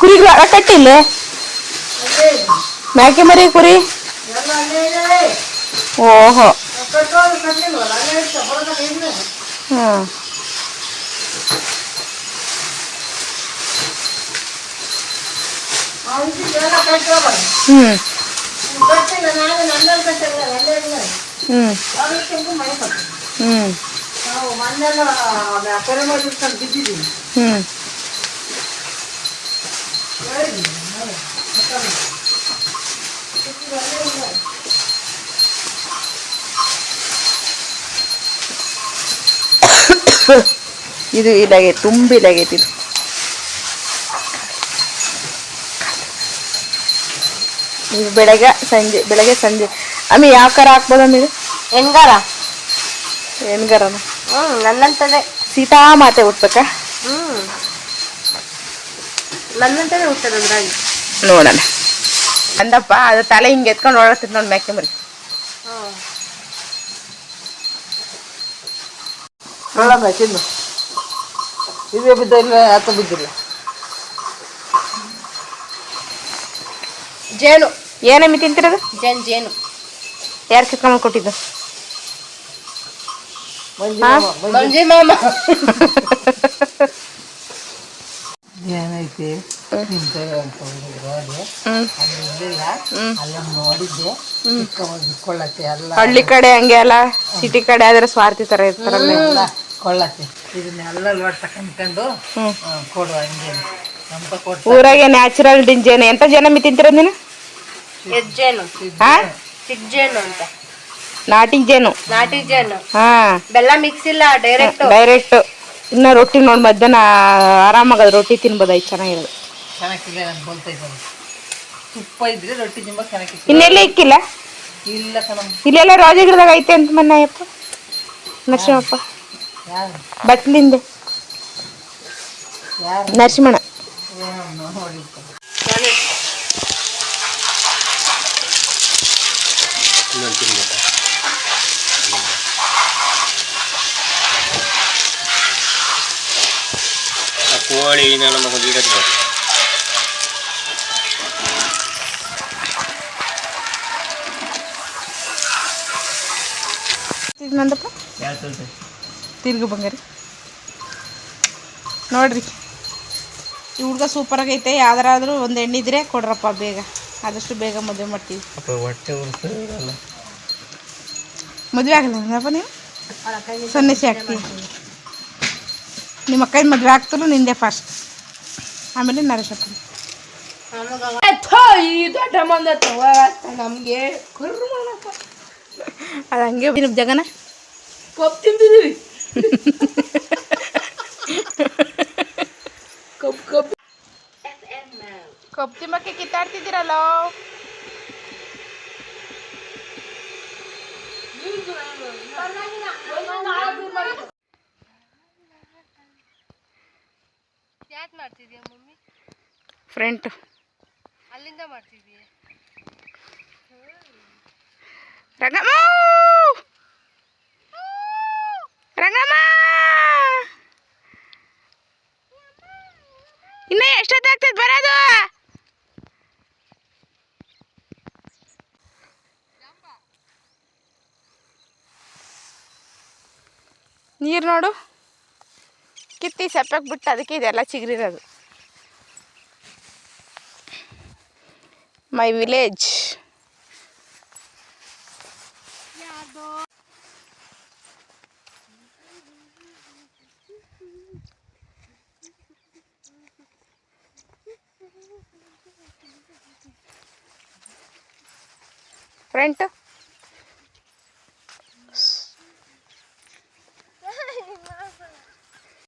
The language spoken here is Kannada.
ಕುರಿಗಳು ಕಟ್ಟಿಲ್ಲ ಮೇಕೆ ಮರಿ ಕುರಿ. ಓಹೋ ಹ್ಮ್ ಹ್ಮ್ ಹ್ಮ್ ಹ್ಮ್ ಇದು ಇದಾಗೈತಿ, ತುಂಬಿ ಇದಾಗೈತಿ ಇದು. ಇದು ಬೆಳಗ್ಗೆ ಸಂಜೆ ಅಮ್ಮಿ ಯಾವ ಕರ ಹಾಕ್ಬೋದು ಅಮ್ಮಿ? ಇದು ಹೆಂಗಾರ ಹೆಣ್ಗರನ? ನನ್ನಂತದೇ ಸೀತಾ ಮಾತೆ ಹುಟ್ಬೇಕಾ? ನನ್ನಂತದೇ ಹುಟ್ಟದ ಅದ್ರಾಗಿ. ನೋಡೋಣ ಅಂದಪ್ಪ. ಅದು ತಲೆ ಹಿಂಗೆ ಎತ್ಕೊಂಡು ಓಡಾಡ್ತಿದ್ ನೋಡಿ ಮೇಕೆ ಮರಿ. ನೋಡಮ್ಮ ತಿನ್ನು. ಇದೇ ಬಿದ್ದಿಲ್ಲ, ಆತ ಬಿದ್ದಿಲ್ಲ. ಜೇನು. ಏನಮ್ಮಿ ತಿಂತಿರೋದು? ಜೇನು. ಯಾರು ಕಿತ್ಕೊಂಡ್ ಕೊಟ್ಟಿದ್ದು? ಮಂಜಿ ಮಾಮ. ಏನೈತಿ ತಿಂತೇವೆ ಅಂತ ಅಲ್ಲ ನೋಡಿದ್ದೆ. ಕೊಳ್ಳತ್ತೆ ಎಲ್ಲ ಹಳ್ಳಿ ಕಡೆ ಹಂಗೆ ಅಲ್ಲ, ಸಿಟಿ ಕಡೆ ಆದ್ರೆ ಸ್ವಾರ್ಥಿ ತರ ಇರ್ತಾರಲ್ಲ. ಕೊಳ್ಳತ್ತೆ ಇದನ್ನೆಲ್ಲ ಲೋಡ್ ತಕೊಂಡ್ಕೊಂಡು ಕೊಡು ಹಂಗೆ ಅಂತ ಕೊಟ್ಟು. ಊರಾಗೆ ನ್ಯಾಚುರಲ್ ಡಿಂಜೇನು. ಎಂತ ಜನಮಿ ತಿಂತಿರೋದು ನೀನು? ಹೆಜ್ಜೇನು, ಸಿಜ್ಜೇನು ಅಂತ. ನಾಟಿ ಜೇನು. ಹಾ, ಬೆಲ್ಲ ಮಿಕ್ಸ್ ಇಲ್ಲ, ಡೈರೆಕ್ಟ್. ಇನ್ನ ರೊಟ್ಟಿ ನೋಡಿ ಮಧ್ಯಾಹ್ನ ಆರಾಮಾಗದು ರೊಟ್ಟಿ ತಿನ್ಬೋದು. ಐದು ಚೆನ್ನಾಗಿರೋದು. ಚೆನ್ನಾಗಿಲ್ಲ ನಾನು ಬೋಲ್ತಾ ಇದ್ದೀನಿ. ತುಪ್ಪ ಇದ್ರೆ ರೊಟ್ಟಿ ತುಂಬ ಚೆನ್ನಾಗಿತ್ತು. ಇನ್ನೆಲ್ಲ ಇಕ್ಕಿಲ್ಲ? ಇಲ್ಲ ಕಣಮ್ಮ, ಇಲ್ಲೆಲ್ಲ ರಾಜಗಿರದಾಗ ಐತೆ ಅಂತ ಮನ್ನಯ್ಯಪ್ಪ ನರಸಿಂಹಪ್ಪ ಯಾರು ಬಟ್ಲಿಂದೆ ನರಸಿಂಹಣ್ಣ. ಕೋಳಿ ನಮ್ಮ ಹೊಲಿಗತ್ತೆ ನಂದಪ್ಪ ತಿರ್ಗು ಬಂಗಾರಿ ನೋಡ್ರಿ. ಈ ಹುಡ್ಗ ಸೂಪರ್ ಆಗೈತೆ. ಯಾವ್ದಾರಾದ್ರೂ ಒಂದು ಹೆಣ್ಣಿದ್ರೆ ಕೊಡ್ರಪ್ಪ ಬೇಗ, ಆದಷ್ಟು ಬೇಗ ಮದುವೆ ಮಾಡ್ತೀವಿ. ಮದುವೆ ಆಗಲ್ಲ ನೀವು ಸನ್ಯಾಸಿ ಆಗ್ತೀವಿ. ನಿಮ್ಮ ಅಕ್ಕನ ಮದುವೆ ಆಗ್ತಲೂ ನಿಂದೆ ಫಾಸ್ಟ್, ಆಮೇಲೆ ನರೇಶಪ್ಪ. ನಮ್ಗೆ ಅದು ಹಂಗೆ ನಿಮ್ಮ ಜಗನ ಕಪ್ ತಿಂತಿದ್ದೀವಿ. ಕಪ್ ತಿಮ್ಮಕ್ಕೆ ಕಿತ್ತಾಡ್ತಿದ್ದೀರಲ್ಲ. ಯಾಕೆ ಮಾಡ್ತಿದ್ಯಾ ಮಮ್ಮಿ? ಫ್ರೆಂಟ್ ಅಲ್ಲಿಂದ ಮಾಡ್ತಿದ್ಯಾ? ರಂಗಮ್ಮ ರಂಗಮ್ಮ, ಇನ್ನ ಎಷ್ಟೊತ್ತಾಗ್ತದೆ ಬರೋದು? ನೀರು ನೋಡು, ಕಿತ್ತಿ ಸೆಪ್ಪಕ್ಕೆ ಬಿಟ್ಟು ಅದಕ್ಕೆ ಇದೆಲ್ಲ ಚಿಗುರಿರೋದು. ಮೈ ವಿಲೇಜ್. ಫ್ರಂಟ್